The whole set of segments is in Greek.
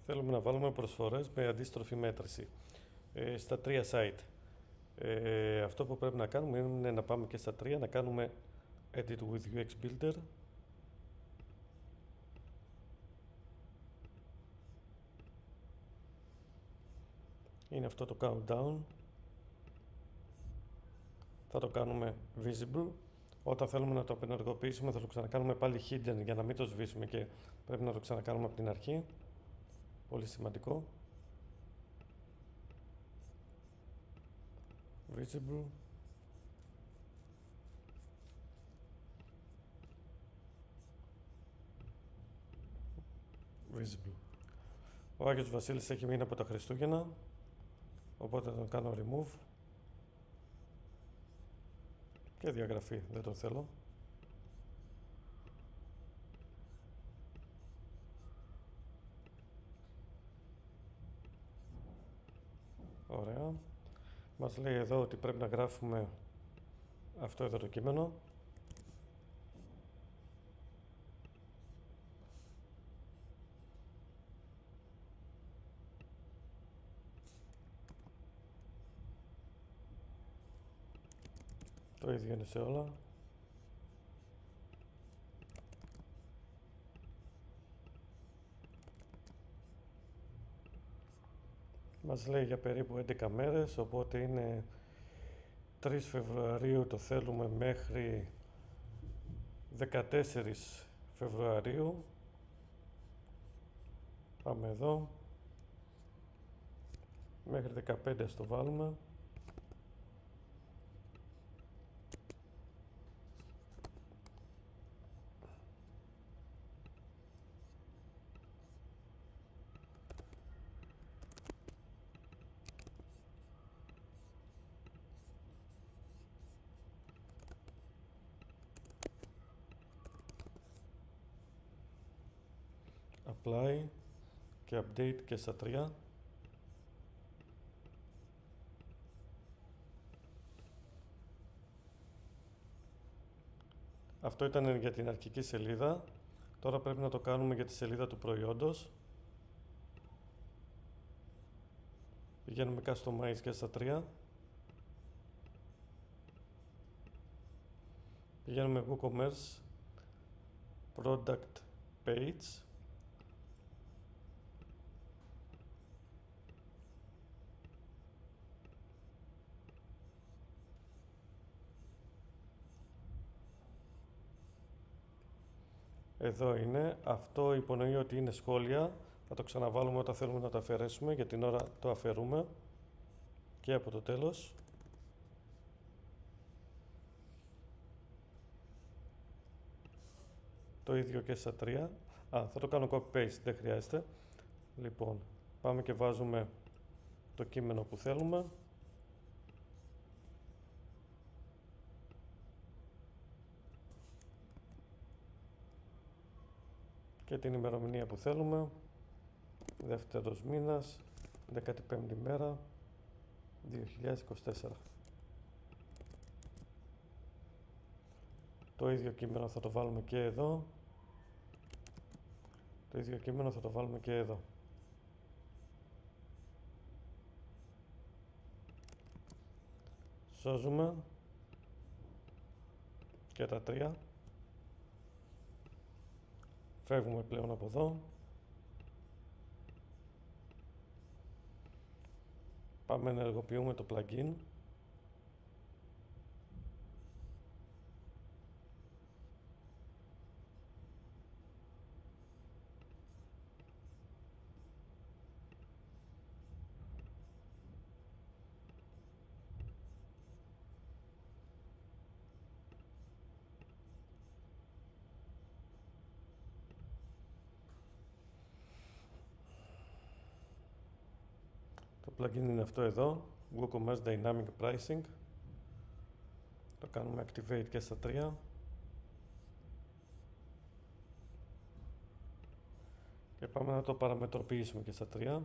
Θέλουμε να βάλουμε προσφορές με αντίστροφη μέτρηση στα τρία site. Αυτό που πρέπει να κάνουμε είναι να πάμε και στα τρία, να κάνουμε Edit with UX Builder. Είναι αυτό το countdown. Θα το κάνουμε visible. Όταν θέλουμε να το απενεργοποιήσουμε θα το ξανακάνουμε πάλι hidden για να μην το σβήσουμε και πρέπει να το ξανακάνουμε από την αρχή. Πολύ σημαντικό. Visible. Visible. Ο Άγιος Βασίλης έχει μείνει από τα Χριστούγεννα, οπότε θα τον κάνω remove και διαγραφή, δεν το θέλω. Ωραία. Μας λέει εδώ ότι πρέπει να γράφουμε αυτό εδώ το κείμενο. Το ίδιο είναι σε όλα. Μας λέει για περίπου 11 μέρες, οπότε είναι 3 Φεβρουαρίου το θέλουμε μέχρι 14 Φεβρουαρίου. Πάμε εδώ. Μέχρι 15 το βάλουμε. Apply και update και στα 3. Αυτό ήταν για την αρχική σελίδα. Τώρα πρέπει να το κάνουμε για τη σελίδα του προϊόντος. Πηγαίνουμε Customize και στα 3. Πηγαίνουμε WooCommerce Product Page. Εδώ είναι. Αυτό υπονοεί ότι είναι σχόλια. Θα το ξαναβάλουμε όταν θέλουμε να το αφαιρέσουμε. Για την ώρα το αφαιρούμε. Και από το τέλος. Το ίδιο και στα 3. Θα το κάνω copy-paste, δεν χρειάζεται. Λοιπόν, πάμε και βάζουμε το κείμενο που θέλουμε. Και την ημερομηνία που θέλουμε. Δεύτερος μήνας, 15η μέρα, 2024. Το ίδιο κείμενο θα το βάλουμε και εδώ. Το ίδιο κείμενο θα το βάλουμε και εδώ. Σώζουμε και τα 3. Φεύγουμε πλέον από εδώ. Πάμε να ενεργοποιούμε το plugin. Το plugin είναι αυτό εδώ, WooCommerce Dynamic Pricing. Το κάνουμε Activate και στα 3. Και πάμε να το παραμετροποιήσουμε και στα 3.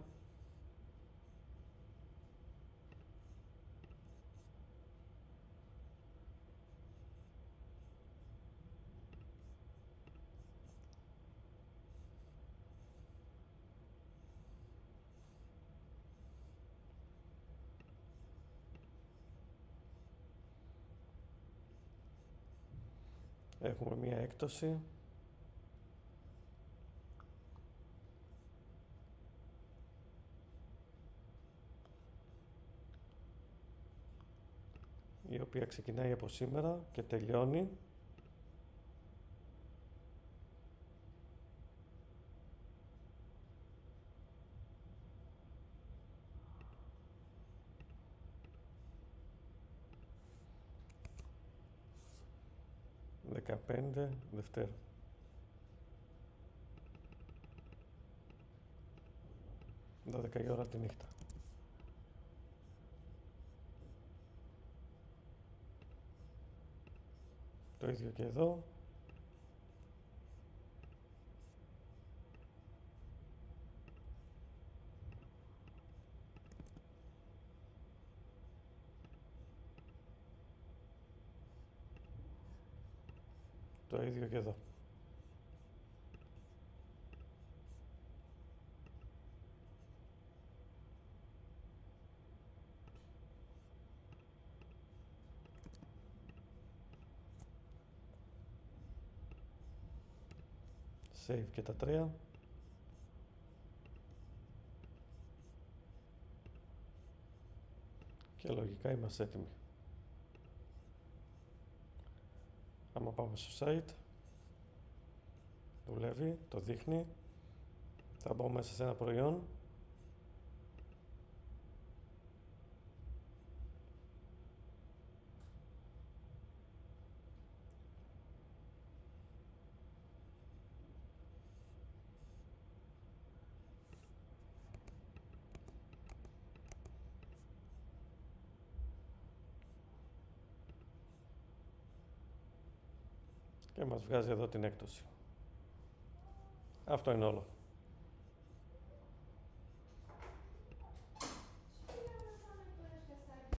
Έχουμε μία έκπτωση. Η οποία ξεκινάει από σήμερα και τελειώνει ...15 Δευτέρα. 12 η ώρα τη νύχτα. Το ίδιο και εδώ. Το ίδιο και εδώ. Save και τα τρία. Και λογικά είμαστε έτοιμοι. Άμα πάμε στο site, δουλεύει, το δείχνει. Θα μπω μέσα σε ένα προϊόν. Και μας βγάζει εδώ την έκπτωση. Αυτό είναι όλο.